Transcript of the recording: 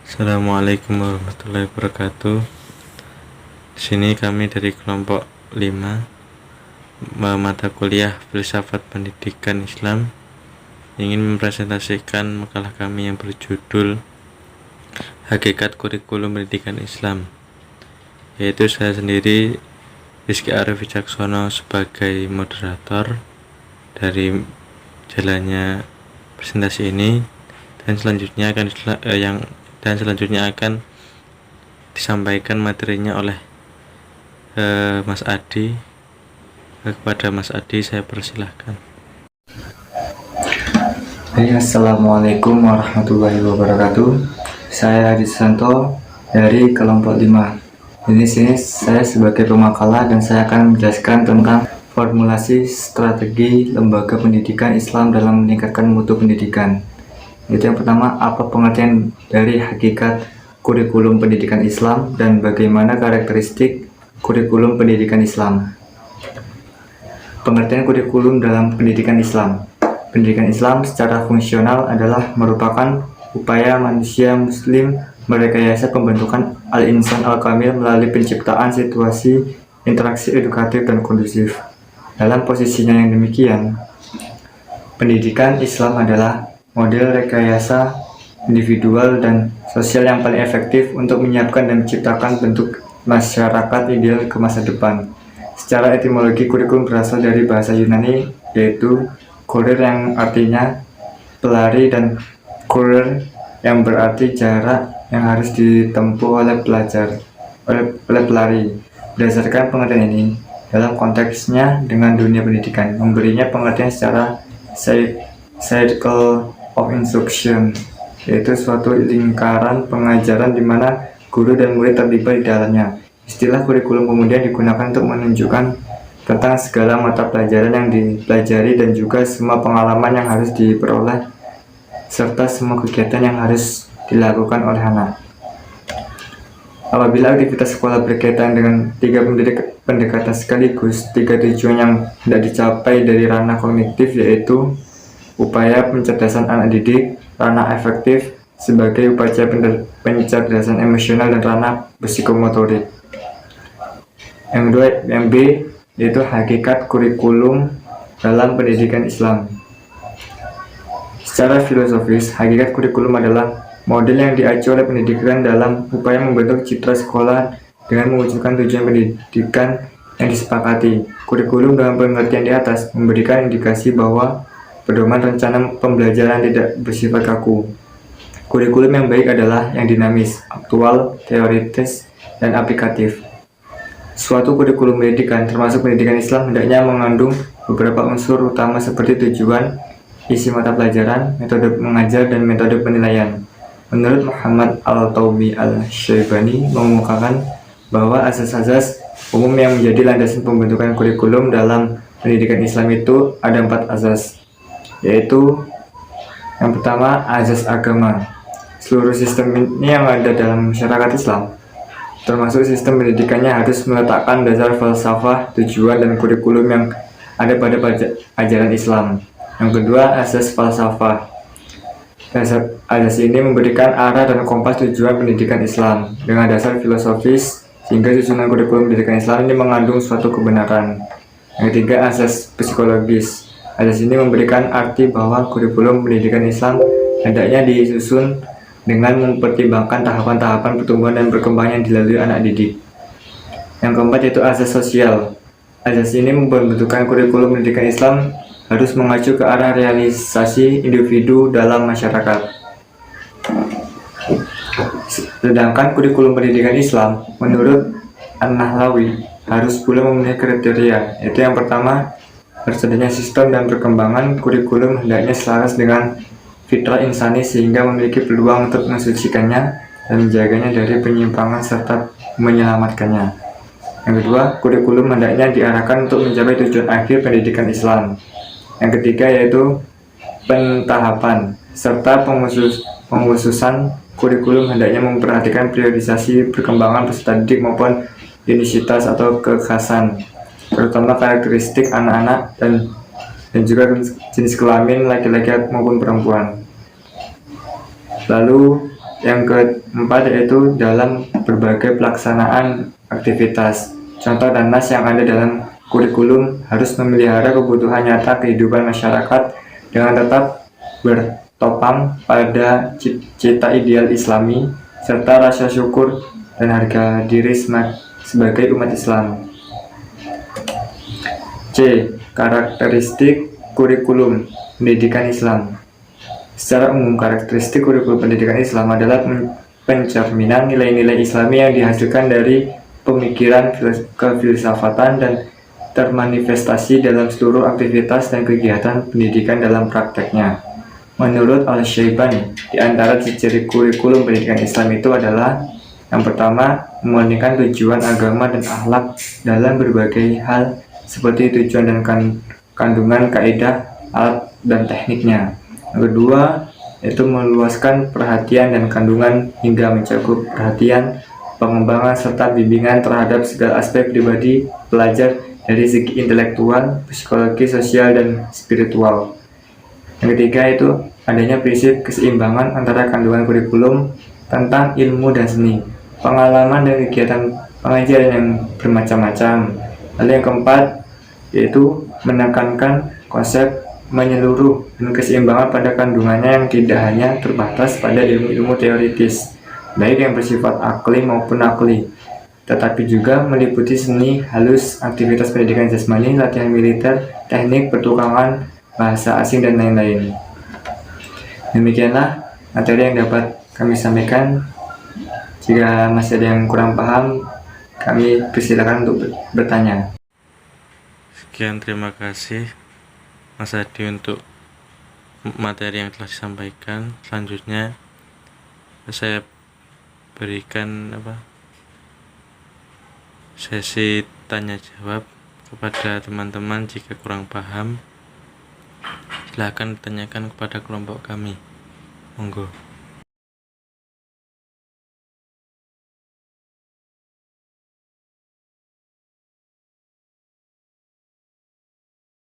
Assalamualaikum warahmatullahi wabarakatuh. Di sini kami dari kelompok 5 mata kuliah Filsafat Pendidikan Islam ingin mempresentasikan makalah kami yang berjudul Hakikat Kurikulum Pendidikan Islam, yaitu saya sendiri Rizky Arif Wicaksono sebagai moderator dari jalannya presentasi ini, dan selanjutnya akan disampaikan materinya oleh Mas Adi. Kepada Mas Adi saya persilahkan. Assalamualaikum warahmatullahi wabarakatuh. Saya Adi Santo dari kelompok 5. Di sini saya sebagai pemakalah dan saya akan menjelaskan tentang formulasi strategi lembaga pendidikan Islam dalam meningkatkan mutu pendidikan. Itu yang pertama, apa pengertian dari hakikat kurikulum pendidikan Islam dan bagaimana karakteristik kurikulum pendidikan Islam. Pengertian kurikulum dalam pendidikan Islam. Pendidikan Islam secara fungsional adalah merupakan upaya manusia muslim merekayasa pembentukan al-insan al-kamil melalui penciptaan situasi interaksi edukatif dan kondusif. Dalam posisinya yang demikian, pendidikan Islam adalah model rekayasa individual dan sosial yang paling efektif untuk menyiapkan dan menciptakan bentuk masyarakat ideal ke masa depan. Secara etimologi, kurikulum berasal dari bahasa Yunani, yaitu kurir yang artinya pelari dan kurir yang berarti jarak yang harus ditempuh oleh pelari. Berdasarkan pengertian ini, dalam konteksnya dengan dunia pendidikan, memberinya pengertian secara cycle of instruction, yaitu suatu lingkaran pengajaran di mana guru dan murid terlibat di dalamnya. Istilah kurikulum kemudian digunakan untuk menunjukkan tentang segala mata pelajaran yang dipelajari dan juga semua pengalaman yang harus diperoleh serta semua kegiatan yang harus dilakukan oleh anak. Apabila aktivitas sekolah berkaitan dengan tiga pendekatan sekaligus, tiga tujuan yang tidak dicapai dari ranah kognitif, yaitu upaya pencerdasan anak didik, ranah efektif sebagai upaya pencerdasan emosional, dan ranah psikomotorik. Yang kedua, yang B, yaitu hakikat kurikulum dalam pendidikan Islam. Secara filosofis, hakikat kurikulum adalah model yang diacu oleh pendidikan dalam upaya membentuk citra sekolah dengan mewujudkan tujuan pendidikan yang disepakati. Kurikulum dalam pengertian di atas memberikan indikasi bahwa pedoman rencana pembelajaran tidak bersifat kaku. Kurikulum yang baik adalah yang dinamis, aktual, teoritis, dan aplikatif. Suatu kurikulum pendidikan, termasuk pendidikan Islam, hendaknya mengandung beberapa unsur utama seperti tujuan, isi mata pelajaran, metode mengajar, dan metode penilaian. Menurut Muhammad Al-Tawbi Al-Syaibani mengemukakan bahwa asas-asas umum yang menjadi landasan pembentukan kurikulum dalam pendidikan Islam itu ada 4 asas, yaitu yang pertama, asas agama. Seluruh sistem ini yang ada dalam masyarakat Islam, termasuk sistem pendidikannya, harus meletakkan dasar falsafah, tujuan, dan kurikulum yang ada pada ajaran Islam. Yang kedua, asas falsafah. Asas ini memberikan arah dan kompas tujuan pendidikan Islam dengan dasar filosofis, sehingga susunan kurikulum pendidikan Islam ini mengandung suatu kebenaran. Yang ketiga, asas psikologis. Asas ini memberikan arti bahwa kurikulum pendidikan Islam hendaknya disusun dengan mempertimbangkan tahapan-tahapan pertumbuhan dan perkembangan yang dilalui anak didik. Yang keempat, yaitu asas sosial. Asas ini membentukkan kurikulum pendidikan Islam harus mengacu ke arah realisasi individu dalam masyarakat. Sedangkan kurikulum pendidikan Islam menurut An-Nahlawi harus pula memenuhi kriteria, yaitu yang pertama, tersedianya sistem dan perkembangan kurikulum hendaknya selaras dengan fitrah insani sehingga memiliki peluang untuk mensucikannya dan menjaganya dari penyimpangan serta menyelamatkannya. Yang kedua, kurikulum hendaknya diarahkan untuk mencapai tujuan akhir pendidikan Islam. Yang ketiga, yaitu pentahapan serta pengkhususan kurikulum hendaknya memperhatikan priorisasi perkembangan peserta didik maupun unisitas atau kekhasan, terutama karakteristik anak-anak dan juga jenis kelamin laki-laki maupun perempuan. Lalu Yang keempat yaitu dalam berbagai pelaksanaan aktivitas. Contoh dan nas yang ada dalam kurikulum harus memelihara kebutuhan nyata kehidupan masyarakat dengan tetap bertopang pada cita ideal Islami serta rasa syukur dan harga diri sebagai umat Islam. C. Karakteristik kurikulum pendidikan Islam. Secara umum, karakteristik kurikulum pendidikan Islam adalah pencerminan nilai-nilai Islami yang dihasilkan dari pemikiran kefilsafatan dan termanifestasi dalam seluruh aktivitas dan kegiatan pendidikan dalam prakteknya. Menurut Al-Syaibani, di antara ciri kurikulum pendidikan Islam itu adalah yang pertama, memurnikan tujuan agama dan akhlak dalam berbagai hal seperti tujuan dan kandungan kaidah, alat, dan tekniknya. Yang kedua, yaitu meluaskan perhatian dan kandungan hingga mencakup perhatian, pengembangan, serta bimbingan terhadap segala aspek pribadi pelajar dari segi intelektual, psikologi, sosial, dan spiritual. Yang ketiga itu adanya prinsip keseimbangan antara kandungan kurikulum tentang ilmu dan seni, pengalaman dan kegiatan pengajaran yang bermacam-macam. Lalu yang keempat yaitu menekankan konsep menyeluruh dan keseimbangan pada kandungannya yang tidak hanya terbatas pada ilmu-ilmu teoritis, baik yang bersifat akli maupun akli, tetapi juga meliputi seni, halus, aktivitas pendidikan jasmani, latihan militer, teknik, pertukangan, bahasa asing, dan lain-lain. Demikianlah materi yang dapat kami sampaikan. Jika masih ada yang kurang paham, kami persilakan untuk bertanya. Sekian, terima kasih Mas Adi untuk materi yang telah disampaikan. Selanjutnya saya berikan sesi tanya jawab kepada teman-teman. Jika kurang paham, silahkan tanyakan kepada kelompok kami. Monggo.